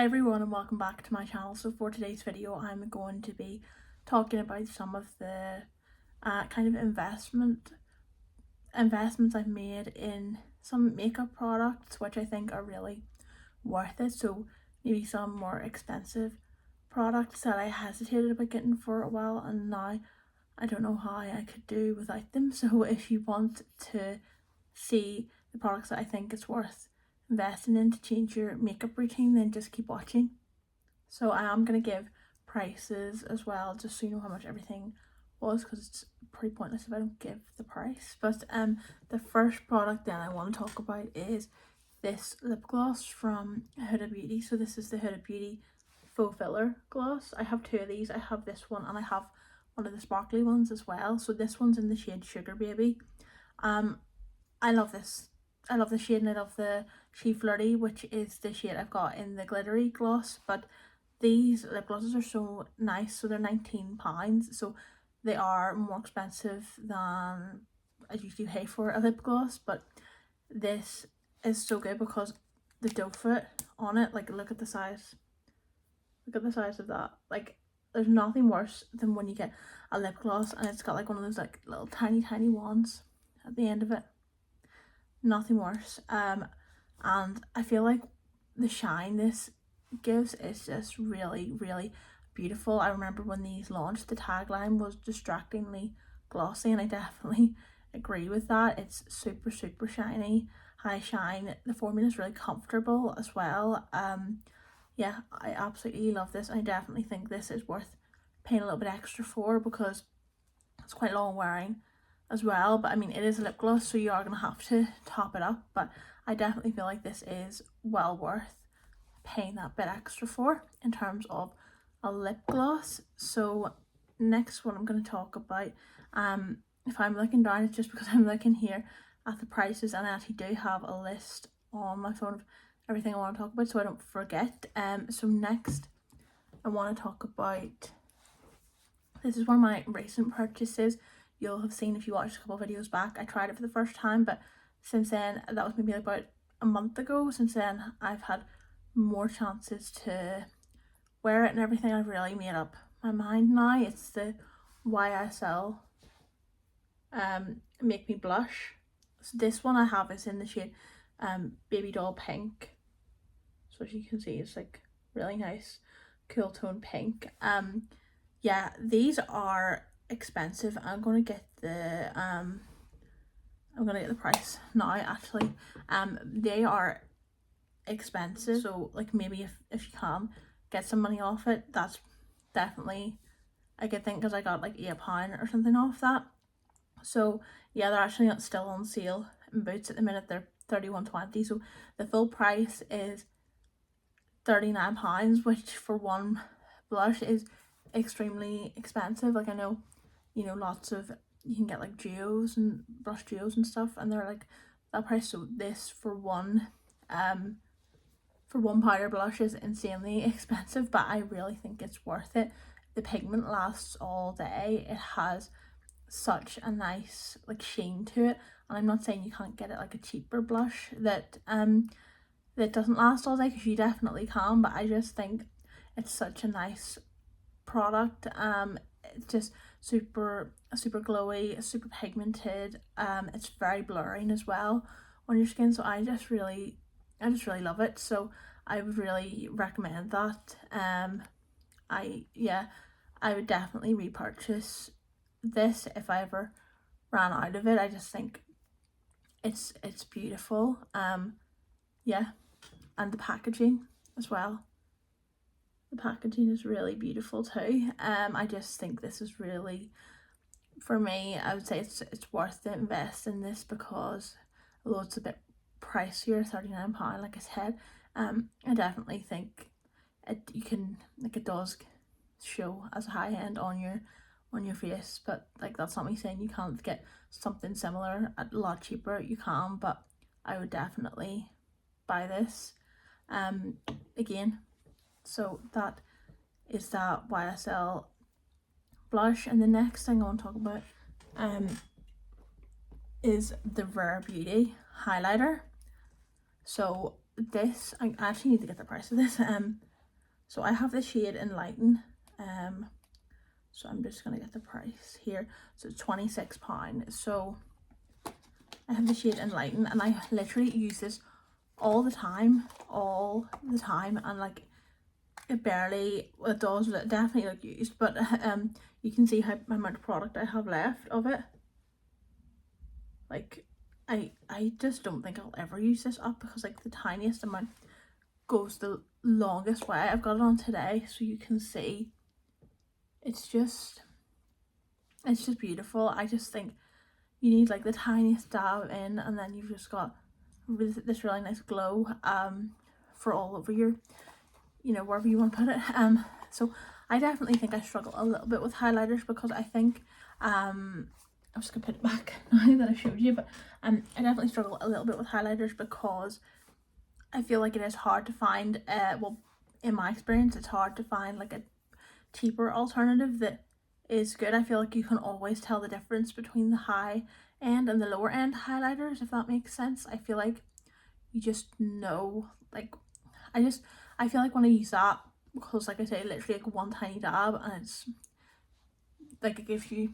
Hi everyone and welcome back to my channel. So for today's video I'm going to be talking about some of the kind of investments I've made in some makeup products which I think are really worth it. So maybe some more expensive products that I hesitated about getting for a while and now I don't know how I could do without them. So if you want to see the products that I think it's worth investing in to change your makeup routine, then just keep watching. So I am going to give prices as well, just so you know how much everything was, because it's pretty pointless if I don't give the price. But the first product then I want to talk about is this lip gloss from Huda Beauty. So this is the Huda Beauty Faux Filler Gloss. I have two of these. I have this one and I have one of the sparkly ones as well. So this one's in the shade Sugar Baby. I love this. I love the shade and I love the She Flirty, which is the shade I've got in the glittery gloss. But these lip glosses are so nice. So they're £19. So they are more expensive than I usually pay for a lip gloss. But this is so good because the doe foot on it, like look at the size. Look at the size of that. Like there's nothing worse than when you get a lip gloss and it's got like one of those like little tiny wands at the end of it. Nothing worse. And I feel like the shine this gives is just really beautiful. I remember when these launched, the tagline was distractingly glossy, and I definitely agree with that. It's super shiny, high shine. The formula is really comfortable as well. Yeah, I absolutely love this. I definitely think this is worth paying a little bit extra for because it's quite long wearing as well. But I mean, it is a lip gloss, so you are gonna have to top it up, but I definitely feel like this is well worth paying that bit extra for in terms of a lip gloss. So next one I'm going to talk about, if I'm looking down, it's just because I'm looking here at the prices and I actually do have a list on my phone of everything I want to talk about so I don't forget. So next I want to talk about, this is one of my recent purchases. You'll have seen if you watched a couple of videos back, I tried it for the first time, but since then, that was maybe about a month ago, since then I've had more chances to wear it and everything. I've really made up my mind now. It's the YSL Make Me Blush. So this one I have is in the shade Baby Doll Pink. So as you can see, it's like really nice cool tone pink. Yeah, these are expensive. I'm gonna get the price now actually. They are expensive, so like maybe if you can get some money off it, that's definitely a good thing, because I got like £8 or something off that. So yeah, they're actually not still on sale in Boots at the minute. They're £31.20, so the full price is £39, which for one blush is extremely expensive. Like I know, you know, lots of, you can get like duos and brush duos and stuff and they're like that price. So this for one powder blush is insanely expensive, but I really think it's worth it. The pigment lasts all day. It has such a nice like sheen to it, and I'm not saying you can't get it like a cheaper blush that doesn't last all day, because you definitely can, but I just think it's such a nice product. It's just super glowy, super pigmented. It's very blurring as well on your skin, so I just really love it. So I would really recommend that. I would definitely repurchase this if I ever ran out of it. I just think it's beautiful. Yeah, and the packaging as well. The packaging is really beautiful too. I just think this is really, for me, I would say it's worth to invest in this, because although it's a bit pricier, £39 like I said, I definitely think it does show as a high end on your face. But like, that's not me saying you can't get something similar at a lot cheaper. You can, but I would definitely buy this again. So that is that YSL blush. And the next thing I want to talk about is the Rare Beauty highlighter. So this, I actually need to get the price of this. So I have the shade Enlighten, so I'm just gonna get the price here. So it's £26. So I have the shade Enlighten, and I literally use this all the time, and like it does definitely look used, but you can see how amount of product I have left of it. Like I just don't think I'll ever use this up, because like the tiniest amount goes the longest way. I've got it on today, so you can see it's just beautiful. I just think you need like the tiniest dab in, and then you've just got this really nice glow for all over your, you know, wherever you want to put it. So I definitely think I struggle a little bit with highlighters, because I think I'm just gonna put it back now that I showed you, but I definitely struggle a little bit with highlighters, because I feel like it is hard to find, well, in my experience, it's hard to find like a cheaper alternative that is good. I feel like you can always tell the difference between the high end and the lower end highlighters, if that makes sense. I feel like you just know, like, I feel like when I use that, because like I say, literally like one tiny dab, and it's like it gives you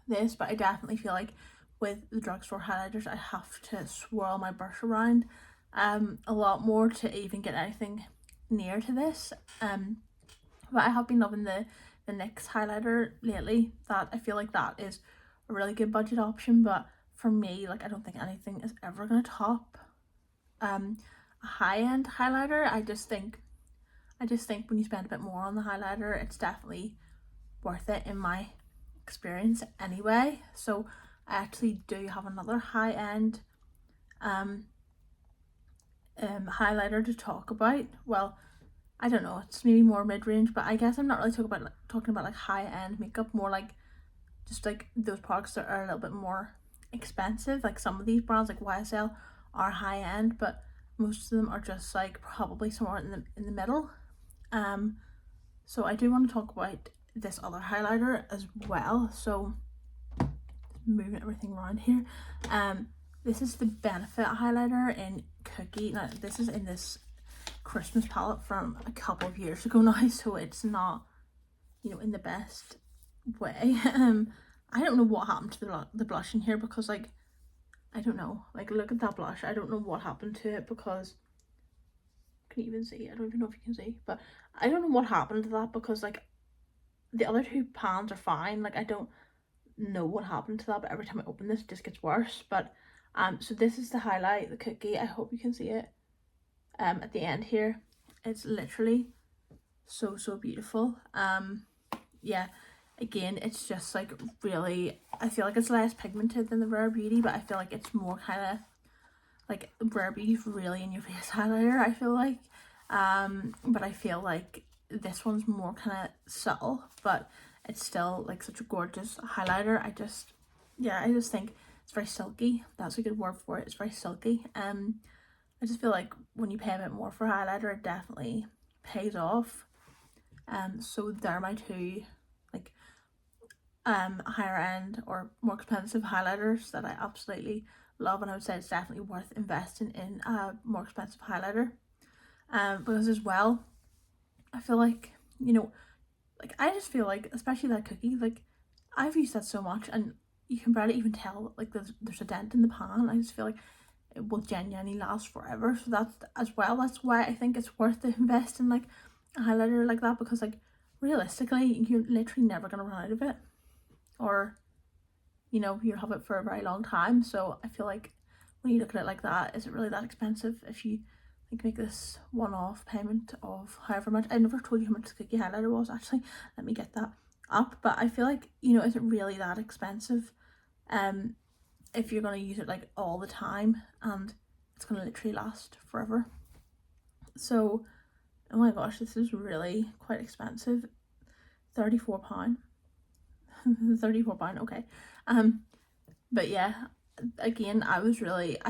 this, but I definitely feel like with the drugstore highlighters I have to swirl my brush around a lot more to even get anything near to this. But I have been loving the NYX highlighter lately. That I feel like that is a really good budget option, but for me, like, I don't think anything is ever gonna top a high-end highlighter. I just think when you spend a bit more on the highlighter, it's definitely worth it in my experience anyway. So I actually do have another high-end highlighter to talk about. Well, I don't know, it's maybe more mid-range, but I guess I'm not really talking about like high-end makeup, more like just like those products that are a little bit more expensive. Like some of these brands like YSL are high-end, but most of them are just like probably somewhere in the middle. So I do want to talk about this other highlighter as well. So moving everything around here. This is the Benefit highlighter in Cookie. Now this is in this Christmas palette from a couple of years ago now, so it's not, you know, in the best way. I don't know what happened to the blush in here, because like, I don't know, like, look at that blush. I don't know what happened to it, because can you even see? I don't even know if you can see, but I don't know what happened to that, because like the other two pans are fine. Like, I don't know what happened to that, but every time I open this, it just gets worse. But so this is the highlight, the Cookie. I hope you can see it at the end here. It's literally so beautiful. Yeah, again, it's just like really, I feel like it's less pigmented than the Rare Beauty, but I feel like it's more kind of like Rare Beauty's really in your face highlighter, I feel like. But I feel like this one's more kind of subtle, but it's still like such a gorgeous highlighter. I just think it's very silky. That's a good word for it. It's very silky. I just feel like when you pay a bit more for highlighter, it definitely pays off. So they're my two like higher end or more expensive highlighters that I absolutely love, and I would say it's definitely worth investing in a more expensive highlighter. Because as well, I feel like, you know, like, I just feel like, especially that Cookie, like, I've used that so much, and you can barely even tell like there's a dent in the pan. I just feel like it will genuinely last forever. So that's why I think it's worth to invest in like a highlighter like that, because like realistically you're literally never gonna run out of it, or, you know, you'll have it for a very long time. So I feel like when you look at it like that, is it really that expensive if you like make this one-off payment of however much? I never told you how much the Cookie highlighter was, actually. Let me get that up. But I feel like, you know, is it really that expensive if you're going to use it like all the time, and it's going to literally last forever? So, oh my gosh, this is really quite expensive. £34. £34, okay. But yeah, again, I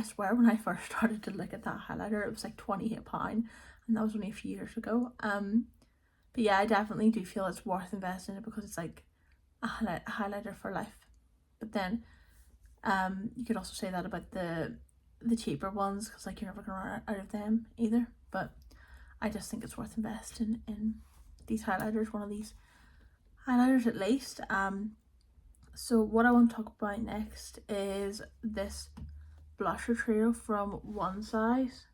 swear when I first started to look at that highlighter, it was like £28, and that was only a few years ago. But yeah, I definitely do feel it's worth investing in it, because it's like a highlighter for life. But then you could also say that about the cheaper ones, because like you're never gonna run out of them either. But I just think it's worth investing in these highlighters, one of these highlighters at least. So what I want to talk about next is this blusher trio from One Size.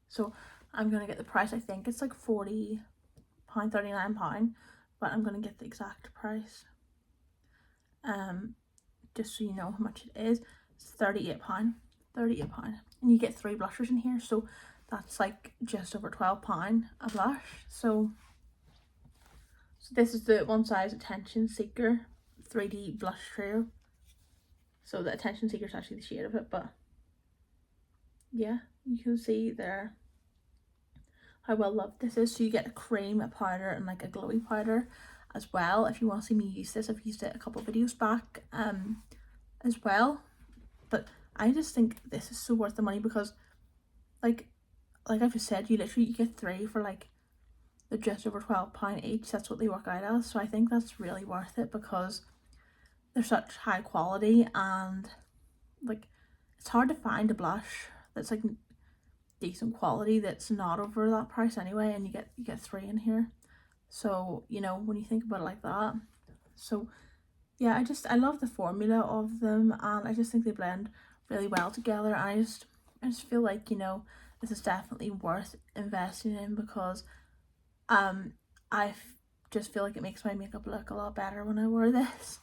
So I'm gonna get the price. I think it's like £40, £39, but I'm gonna get the exact price. Just so you know how much it is. It's £38, and you get 3 blushers in here, so that's like just over £12 a blush. So this is the One Size Attention Seeker 3D blush trio. So the Attention Seeker is actually the shade of it, but yeah, you can see there how well loved this is. So you get a cream, a powder, and like a glowy powder as well. If you want to see me use this, I've used it a couple of videos back as well. But I just think this is so worth the money because like I've just said, you get 3 for like they're just over £12 each. That's what they work out as. So I think that's really worth it because they're such high quality, and like it's hard to find a blush that's like decent quality that's not over that price anyway, and you get 3 in here. So you know, when you think about it like that. So yeah, I love the formula of them, and I just think they blend really well together. And I just feel like, you know, this is definitely worth investing in because I just feel like it makes my makeup look a lot better when I wear this.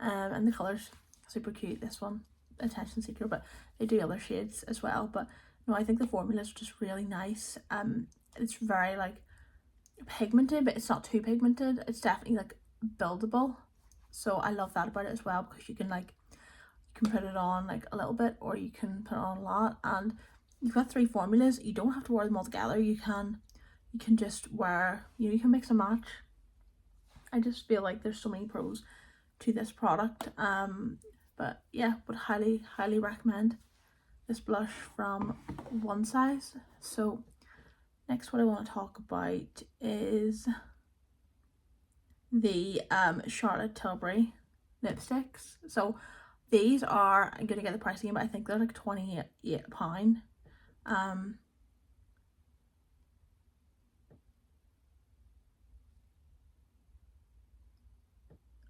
And the colour's super cute, this one, Attention Seeker, but they do other shades as well. But no, I think the formula is just really nice. It's very like pigmented, but it's not too pigmented. It's definitely like buildable. So I love that about it as well, because you can put it on like a little bit, or you can put it on a lot, and you've got 3 formulas. You don't have to wear them all together. You can just wear, you know, you can mix and match. I just feel like there's so many pros to this product. But yeah, would highly recommend this blush from One Size. So next, what I want to talk about is the Charlotte Tilbury lipsticks. So these are, I'm gonna get the price again, but I think they're like £28.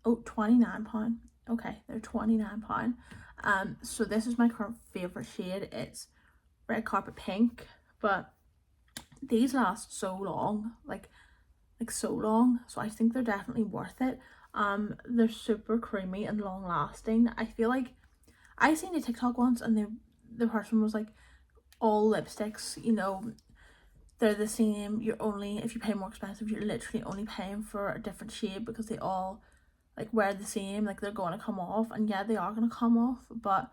Oh, £29. Okay, they're £29. So this is my current favorite shade. It's Red Carpet Pink, but these last so long, like so long. So I think they're definitely worth it. They're super creamy and long lasting. I feel like I seen a TikTok once, and the person was like, all lipsticks, you know, they're the same. You're only, if you pay more expensive, you're literally only paying for a different shade because they all like wear the same, like they're going to come off. And yeah, they are going to come off, but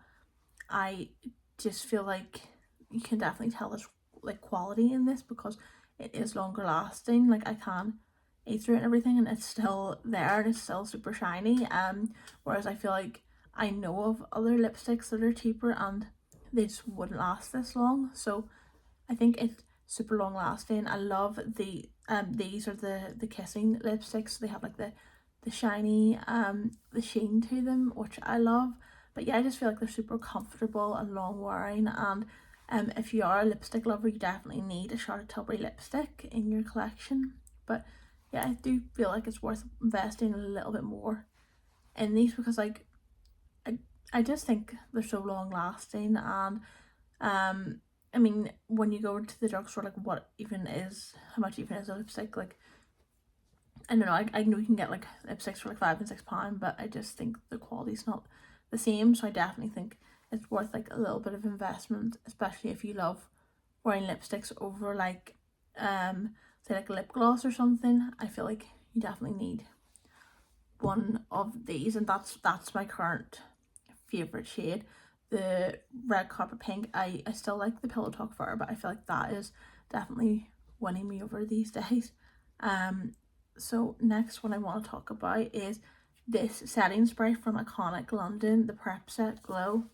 I just feel like you can definitely tell there's like quality in this because it is longer lasting. Like I can eat through it and everything, and it's still there, and it's still super shiny. Whereas I feel like I know of other lipsticks that are cheaper and they just wouldn't last this long. So I think it's super long lasting. I love the these are the kissing lipsticks. They have like the shiny the sheen to them, which I love. But yeah, I just feel like they're super comfortable and long wearing. And if you are a lipstick lover, you definitely need a Charlotte Tilbury lipstick in your collection. But yeah, I do feel like it's worth investing a little bit more in these because like I just think they're so long lasting. And I mean, when you go to the drugstore, like how much even is a lipstick? Like I don't know, I know you can get like lipsticks for like £5 and £6, but I just think the quality's not the same. So I definitely think it's worth like a little bit of investment, especially if you love wearing lipsticks over like say like a lip gloss or something. I feel like you definitely need one of these, and that's my current favorite shade, the Red Carpet Pink. I still like the Pillow Talk Fur, but I feel like that is definitely winning me over these days. So next one I want to talk about is this setting spray from Iconic London, the Prep Set Glow.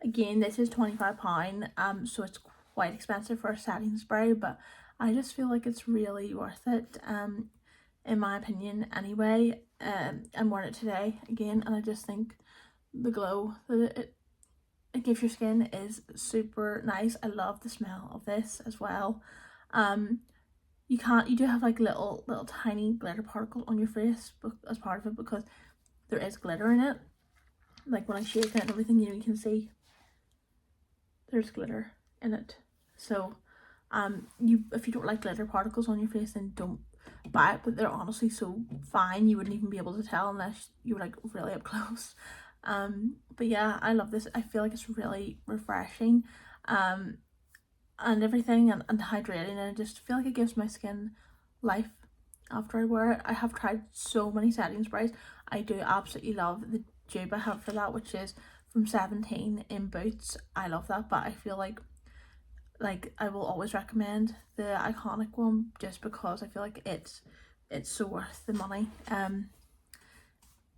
Again, this is £25, so it's quite expensive for a setting spray, but I just feel like it's really worth it, in my opinion anyway. I'm wearing it today again, and I just think the glow that it gives your skin is super nice. I love the smell of this as well. you do have like little tiny glitter particles on your face as part of it, because there is glitter in it. Like when I shake it and everything, you can see there's glitter in it. So if you don't like glitter particles on your face, then don't buy it. But they're honestly so fine, you wouldn't even be able to tell unless you were like really up close. But yeah, I love this. I feel like it's really refreshing and everything, and hydrating, and I just feel like it gives my skin life after I wear it. I have tried so many setting sprays. I do absolutely love the tube I have for that, which is from 17 in Boots. I love that, but I feel like I will always recommend the iconic one, just because I feel like it's so worth the money.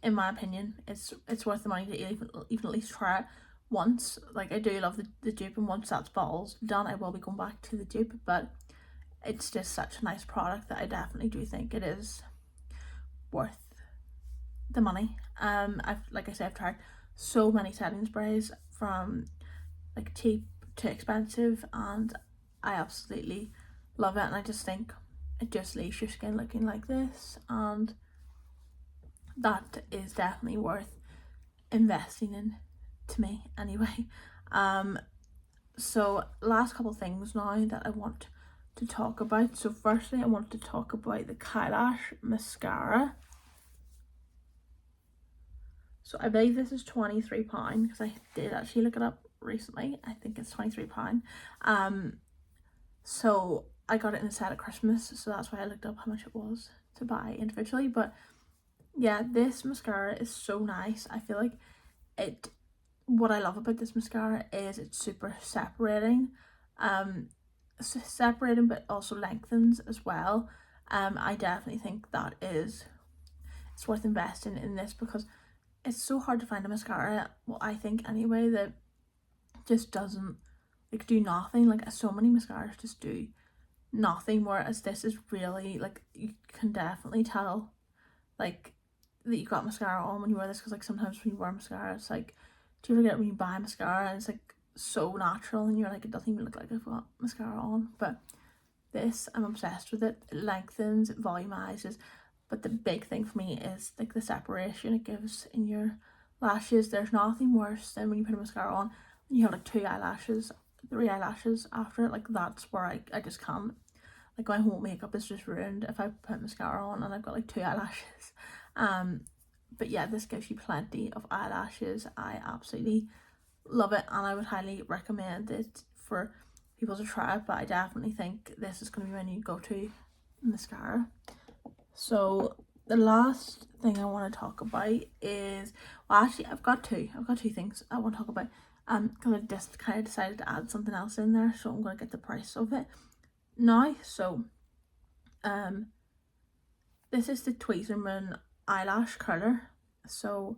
In my opinion, it's worth the money to even at least try it once. Like, I do love the dupe, and once that's bottle's done, I will be going back to the dupe, but it's just such a nice product that I definitely do think it is worth the money. Like I said, I've tried so many setting sprays, from like cheap to expensive, and I absolutely love it. And I just think it just leaves your skin looking like this, and that is definitely worth investing in, to me anyway. So last couple things now that I want to talk about. So firstly, I want to talk about the Kailash mascara. So I believe this is £23, because I did actually look it up recently. I think it's £23. So I got it in a set at Christmas, so that's why I looked up how much it was to buy individually. But yeah, this mascara is so nice. I feel like what I love about this mascara is it's super separating, but also lengthens as well. I definitely think that it's worth investing in this, because it's so hard to find a mascara, well, I think anyway, that just doesn't like do nothing. Like, so many mascaras just do nothing, whereas this is really like, you can definitely tell like that you got mascara on when you wear this, because like sometimes when you wear mascara, it's like, do you ever get when you buy mascara and it's like so natural and you're like, it doesn't even look like I've got mascara on? But this, I'm obsessed with it. It lengthens, it volumizes, but the big thing for me is like the separation it gives in your lashes. There's nothing worse than when you put a mascara on and you have like 3 eyelashes after it. Like, that's where I just can't. Like, my whole makeup is just ruined if I put mascara on and I've got like 2 eyelashes. But yeah, this gives you plenty of eyelashes. I absolutely love it, and I would highly recommend it for people to try it. But I definitely think this is going to be my new go-to mascara. So the last thing I want to talk about is, well, actually I've got two things I want to talk about, because I just kind of decided to add something else in there, so I'm going to get the price of it now. So this is the Tweezerman eyelash curler. So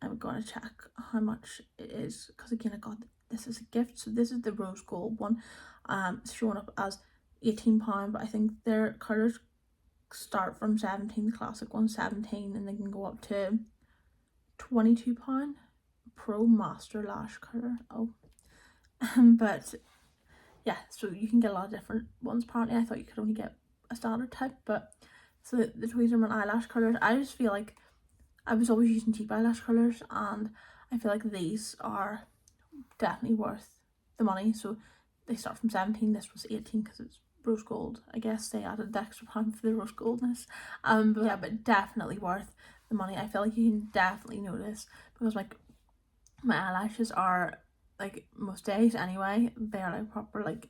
I'm going to check how much it is, because again, I got this as a gift. So this is the rose gold one. It's showing up as £18, but I think their curlers start from 17, the classic one 17, and they can go up to £22. Pro Master Lash Curler. But yeah, so you can get a lot of different ones apparently. I thought you could only get a standard type, but so the Tweezerman eyelash curlers, I just feel like I was always using cheap eyelash curlers, and I feel like these are definitely worth the money. So they start from 17, this was 18 because it's rose gold. I guess they added the extra pound for the rose goldness. But yeah, but definitely worth the money. I feel like you can definitely notice, because like my eyelashes are, like, most days anyway, they're like proper like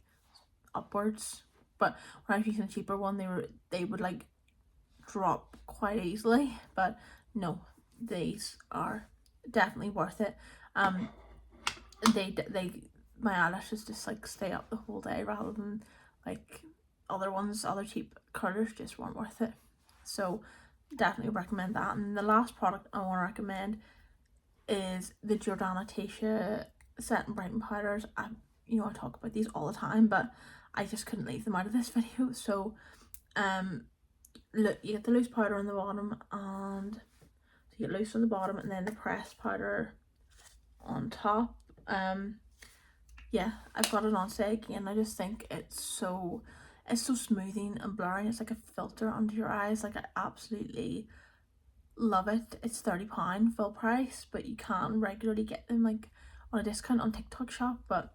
upwards, but when I was using a cheaper one, they would like drop quite easily. But no, these are definitely worth it. My eyelashes just like stay up the whole day, rather than like other cheap curlers just weren't worth it. So definitely recommend that. And the last product I want to recommend is the Jordana Tasha set and brighten powders. I talk about these all the time, but I just couldn't leave them out of this video. So look, you get the loose powder on the bottom, and so you get loose on the bottom, and then the pressed powder on top. Yeah, I've got it on today again. I just think it's so it's so smoothing and blurring. It's like a filter under your eyes. Like, I absolutely love it. It's £30 full price, but you can regularly get them like on a discount on TikTok shop. But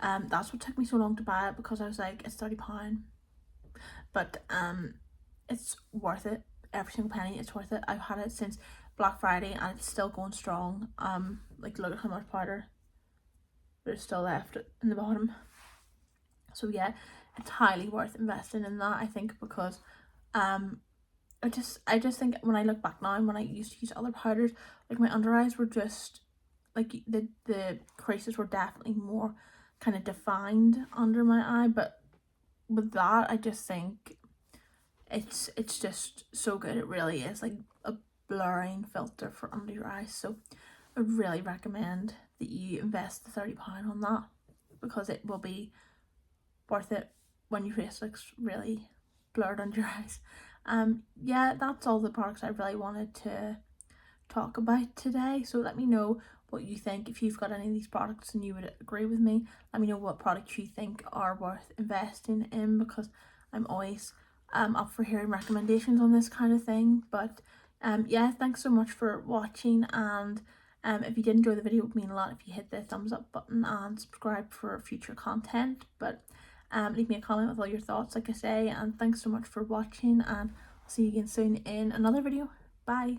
that's what took me so long to buy it, because I was like, it's £30. But it's worth it. Every single penny, it's worth it. I've had it since Black Friday and it's still going strong. Like, look at how much powder there's still left in the bottom. So yeah, it's highly worth investing in that, I think, because I just think when I look back now, and when I used to use other powders, like, my under eyes were just like, the creases were definitely more kind of defined under my eye, but with that, I just think it's just so good. It really is like a blurring filter for under your eyes. So I really recommend that you invest the £30 on that, because it will be worth it when your face looks really blurred under your eyes. Yeah, that's all the products I really wanted to talk about today. So let me know what you think. If you've got any of these products and you would agree with me, let me know what products you think are worth investing in, because I'm always up for hearing recommendations on this kind of thing. But yeah, thanks so much for watching, and if you did enjoy the video, it would mean a lot if you hit the thumbs up button and subscribe for future content. But leave me a comment with all your thoughts, like I say, and thanks so much for watching, and I'll see you again soon in another video. Bye.